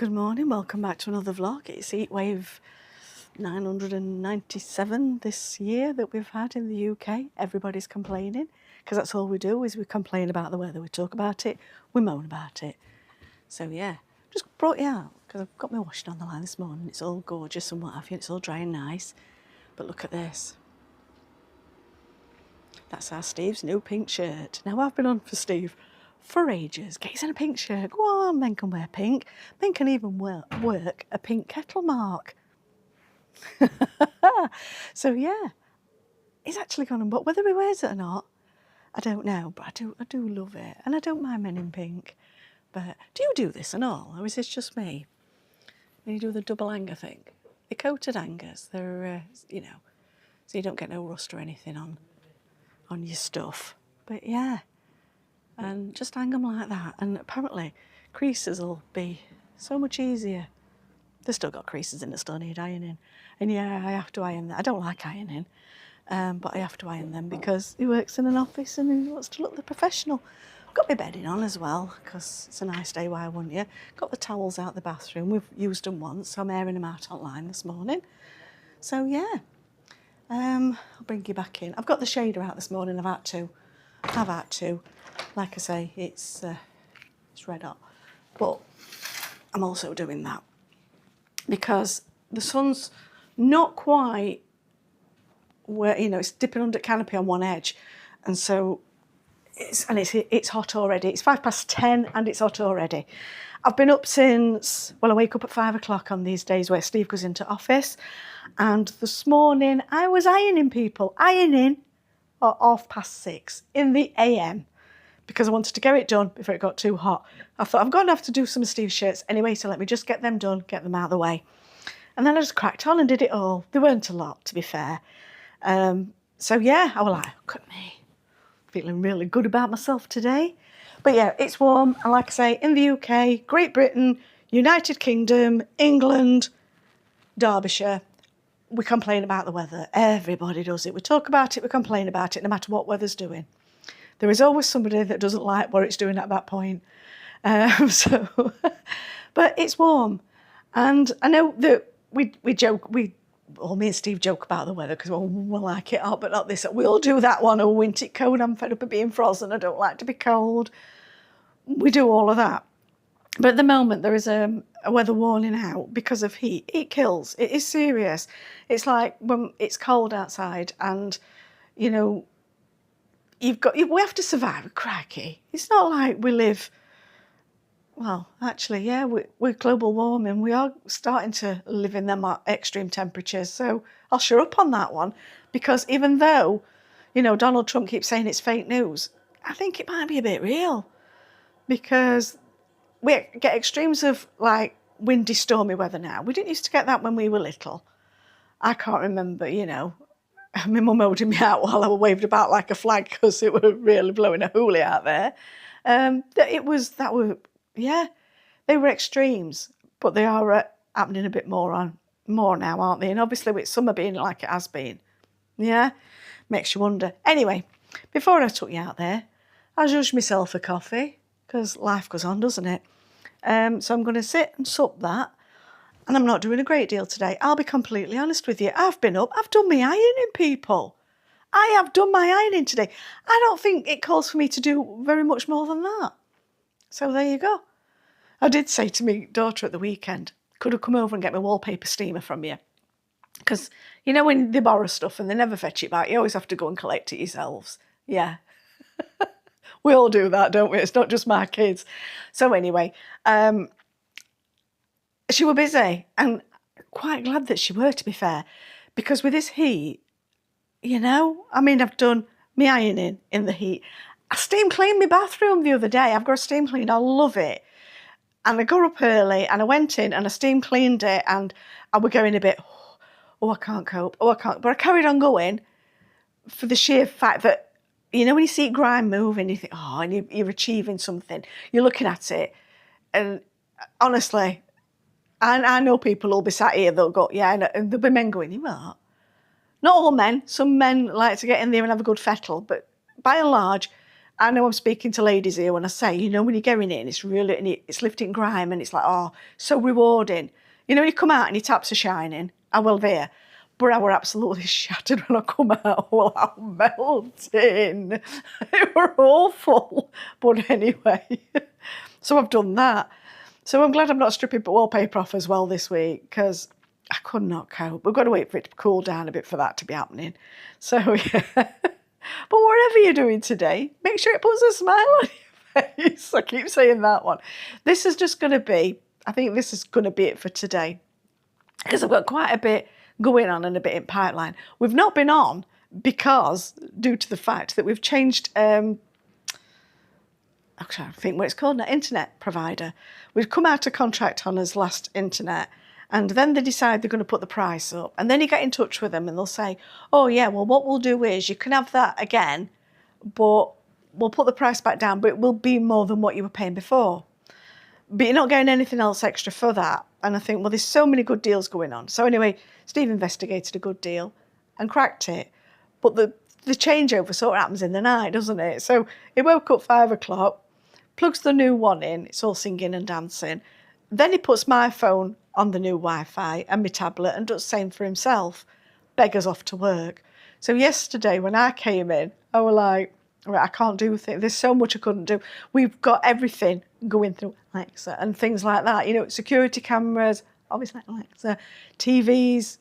Good morning, welcome back to another vlog. It's Heatwave 997 this year that we've had in the UK. Everybody's complaining, because that's all we do, is we complain about the weather. We talk about it, we moan about it. So yeah, just brought you out, because I've got my washing on the line this morning. It's all gorgeous and what have you, it's all dry and nice. But look at this. That's our Steve's new pink shirt. Now I've been on for Steve for ages. Get us in a pink shirt. Go on, men can wear pink. Men can even work a pink kettle mark. So yeah, he's actually gone and bought, whether he wears it or not, I don't know, but I do love it. And I don't mind men in pink. But do you do this and all, or is this just me? When you do the double hanger thing. The coated hangers, they're, you know, so you don't get no rust or anything on your stuff. But yeah, and just hang them like that, and apparently creases will be so much easier. They've still got creases in it, still need ironing, and yeah, I have to iron them. I don't like ironing, but I have to iron them because he works in an office and he wants to look the professional. I've got my bedding on as well because it's a nice day, why wouldn't you? Got the towels out the bathroom, we've used them once, so I'm airing them out online this morning. So yeah, I'll bring you back in. I've got the shader out this morning. I've had to. Like I say, it's red hot. But I'm also doing that because the sun's not quite where, you know, it's dipping under canopy on one edge. And so it's hot already. It's 10:05 and it's hot already. I've been up since, well, I wake up at 5 o'clock on these days where Steve goes into office. And this morning I was ironing at 6:30 in the AM because I wanted to get it done before it got too hot. I thought I'm going to have to do some of Steve's shirts anyway, so let me just get them done, get them out of the way. And then I just cracked on and did it all. There weren't a lot, to be fair. So yeah, I was like, look at me. Feeling really good about myself today. But yeah, it's warm. And like I say, in the UK, Great Britain, United Kingdom, England, Derbyshire, we complain about the weather. Everybody does it. We talk about it, we complain about it, no matter what weather's doing. There is always somebody that doesn't like what it's doing at that point. But it's warm. And I know that me and Steve joke about the weather because we'll like it hot, but not this. We'll do that one, oh, winter cold, I'm fed up of being frozen, I don't like to be cold. We do all of that. But at the moment, there is a weather warning out because of heat. It kills. It is serious. It's like when it's cold outside and, you know, we have to survive, crikey. It's not like we live, well, actually, yeah, we're global warming. We are starting to live in them extreme temperatures. So I'll shut up on that one because even though, you know, Donald Trump keeps saying it's fake news, I think it might be a bit real because we get extremes of like windy, stormy weather now. We didn't used to get that when we were little. I can't remember, you know. My mum holding me out while I waved about like a flag because it were really blowing a hoolie out there. They were extremes, but they are happening a bit more now, aren't they? And obviously with summer being like it has been, yeah, makes you wonder. Anyway, before I took you out there, I judged myself a coffee because life goes on, doesn't it? So I'm going to sit and sup that. And I'm not doing a great deal today. I'll be completely honest with you. I've been up. I've done my ironing, people. I have done my ironing today. I don't think it calls for me to do very much more than that. So there you go. I did say to my daughter at the weekend, could have come over and get my wallpaper steamer from you. Because, you know, when they borrow stuff and they never fetch it back, you always have to go and collect it yourselves. Yeah. We all do that, don't we? It's not just my kids. So anyway, she were busy and quite glad that she were, to be fair, because with this heat, you know, I mean, I've done my ironing in the heat. I steam cleaned my bathroom the other day. I've got a steam clean. I love it. And I got up early and I went in and I steam cleaned it and I was going a bit, oh, I can't cope. Oh, I can't. But I carried on going for the sheer fact that, you know, when you see grime moving, you think, oh, and you're achieving something. You're looking at it. And honestly, I know people will be sat here, they'll go, yeah, and there'll be men going, you what? Not all men. Some men like to get in there and have a good fettle, but by and large, I know I'm speaking to ladies here when I say, you know, when you're going in, it's really, and it's lifting grime and it's like, oh, so rewarding. You know, when you come out and your taps are shining, I will there. But I were absolutely shattered when I come out. Well, I'm melting. It were awful. But anyway, so I've done that. So I'm glad I'm not stripping wallpaper off as well this week because I could not cope. We've got to wait for it to cool down a bit for that to be happening. So, yeah. But whatever you're doing today, make sure it puts a smile on your face. I keep saying that one. This is just going to be, I think this is going to be it for today because I've got quite a bit going on and a bit in pipeline. We've not been on because, due to the fact that we've changed, I'm trying to think what it's called now, internet provider. We've come out of contract on us last internet, and then they decide they're going to put the price up. And then you get in touch with them and they'll say, oh yeah, well what we'll do is you can have that again, but we'll put the price back down, but it will be more than what you were paying before. But you're not getting anything else extra for that. And I think, well, there's so many good deals going on. So anyway, Steve investigated a good deal and cracked it. But the changeover sort of happens in the night, doesn't it? So he woke up 5 o'clock, plugs the new one in, it's all singing and dancing. Then he puts my phone on the new Wi-Fi and my tablet and does the same for himself. Beggars off to work. So yesterday when I came in, I was like, right, I can't do things. There's so much I couldn't do. We've got everything going through Alexa and things like that. You know, security cameras, obviously Alexa, TVs,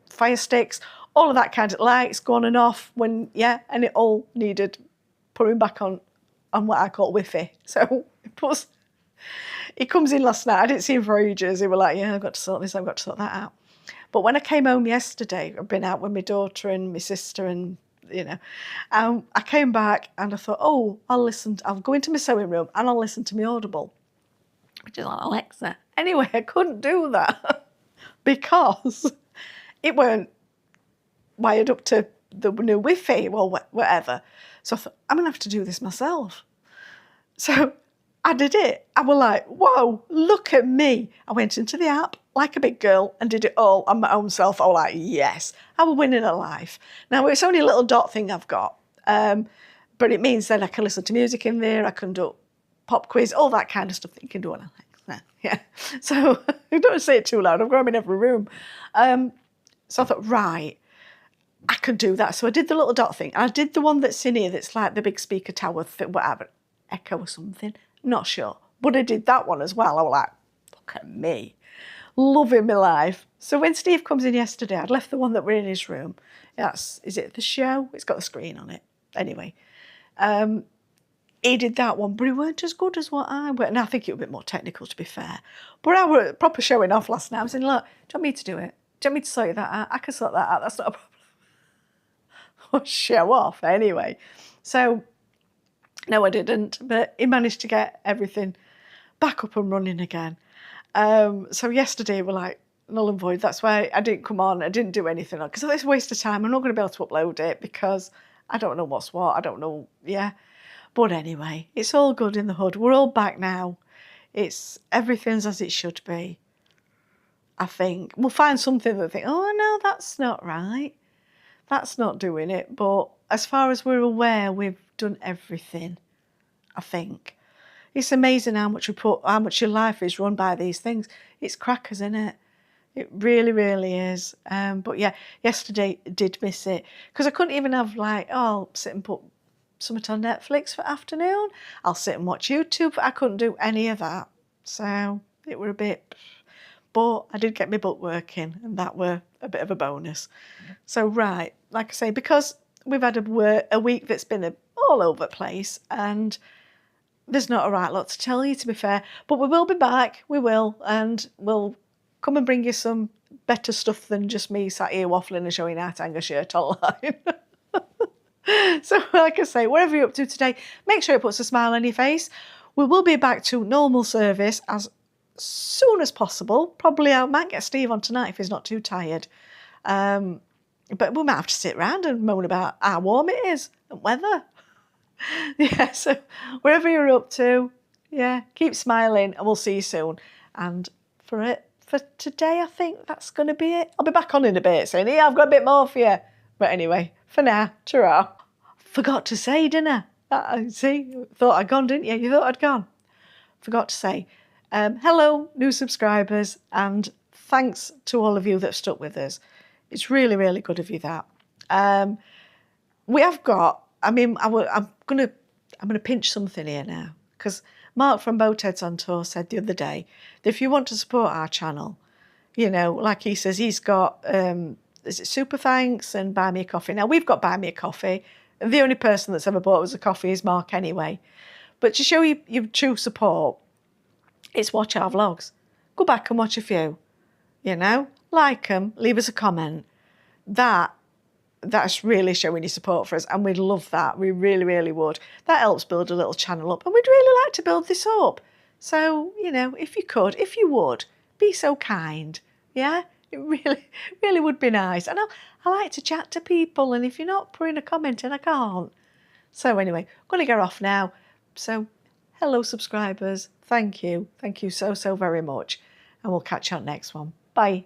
fire sticks, all of that kind of lights going and off when, yeah, and it all needed putting back on what I call Wi-Fi. So he comes in last night. I didn't see him for ages. He was like, yeah, I've got to sort this, I've got to sort that out. But when I came home yesterday, I've been out with my daughter and my sister and, you know, I came back and I thought, oh, I'll go into my sewing room and I'll listen to my Audible, which is like Alexa. Anyway, I couldn't do that because it weren't wired up to the new Wi-Fi or whatever. So I thought, I'm going to have to do this myself. So I did it. I was like, whoa, look at me. I went into the app like a big girl and did it all on my own self. I was like, yes, I was winning a life. Now, it's only a little dot thing I've got, but it means that I can listen to music in there, I can do pop quiz, all that kind of stuff that you can do on Alexa. Yeah. So don't say it too loud. I've got them in every room. So I thought, right, I can do that. So I did the little dot thing. I did the one that's in here that's like the big speaker tower thing, whatever, Echo or something. Not sure. But I did that one as well. I was like, look at me. Loving my life. So when Steve comes in yesterday, I'd left the one that were in his room. Is it the show? It's got the screen on it. Anyway, he did that one, but he weren't as good as what I were. And I think it was a bit more technical, to be fair. But I were proper showing off last night. I was saying, look, do you want me to do it? Do you want me to sort that out? I can sort that out. That's not a problem. Show off anyway. So no, I didn't, but he managed to get everything back up and running again. So yesterday we're like null and void. That's why I didn't come on. I didn't do anything because it's a waste of time. I'm not going to be able to upload it because I don't know what's what. I don't know. Yeah. But anyway, it's all good in the hood. We're all back now. Everything's as it should be. I think we'll find something that think, oh no, that's not right. That's not doing it. But as far as we're aware, we've done everything, I think. It's amazing how much your life is run by these things. It's crackers, isn't it? It really, really is. But yeah, yesterday did miss it because I couldn't even have like, oh, I'll sit and put something on Netflix for afternoon. I'll sit and watch YouTube. I couldn't do any of that. So it were a bit, but I did get my book working and that were a bit of a bonus. So right, like I say, because we've had a week that's been all over the place and there's not a right lot to tell you, to be fair. But we will be back, we will, and we'll come and bring you some better stuff than just me sat here waffling and showing how to hang a shirt online. So like I say, whatever you're up to today, make sure it puts a smile on your face. We will be back to normal service as soon as possible. Probably I might get Steve on tonight if he's not too tired. But we might have to sit around and moan about how warm it is and weather. Yeah, so wherever you're up to, yeah, keep smiling and we'll see you soon. And for today, I think that's going to be it. I'll be back on in a bit saying, yeah, I've got a bit more for you. But anyway, for now, ta-ra. Forgot to say, didn't I? See, thought I'd gone, didn't you? You thought I'd gone. Forgot to say, hello, new subscribers, and thanks to all of you that have stuck with us. It's really, really good of you, that. We have got, I mean, I'm gonna pinch something here now, because Mark from Boatheads on Tour said the other day that if you want to support our channel, you know, like he says, he's got, is it Super Thanks and Buy Me a Coffee? Now, we've got Buy Me a Coffee, and the only person that's ever bought us a coffee is Mark anyway. But to show you your true support, it's watch our vlogs. Go back and watch a few, you know, like them, leave us a comment. That's really showing your support for us, and we'd love that. We really, really would. That helps build a little channel up, and we'd really like to build this up. So, you know, if you would, be so kind, yeah? It really, really would be nice. And I like to chat to people, and if you're not putting a comment in, I can't. So anyway, I'm going to get off now. So, hello subscribers, thank you so very much, and we'll catch you on the next one. Bye.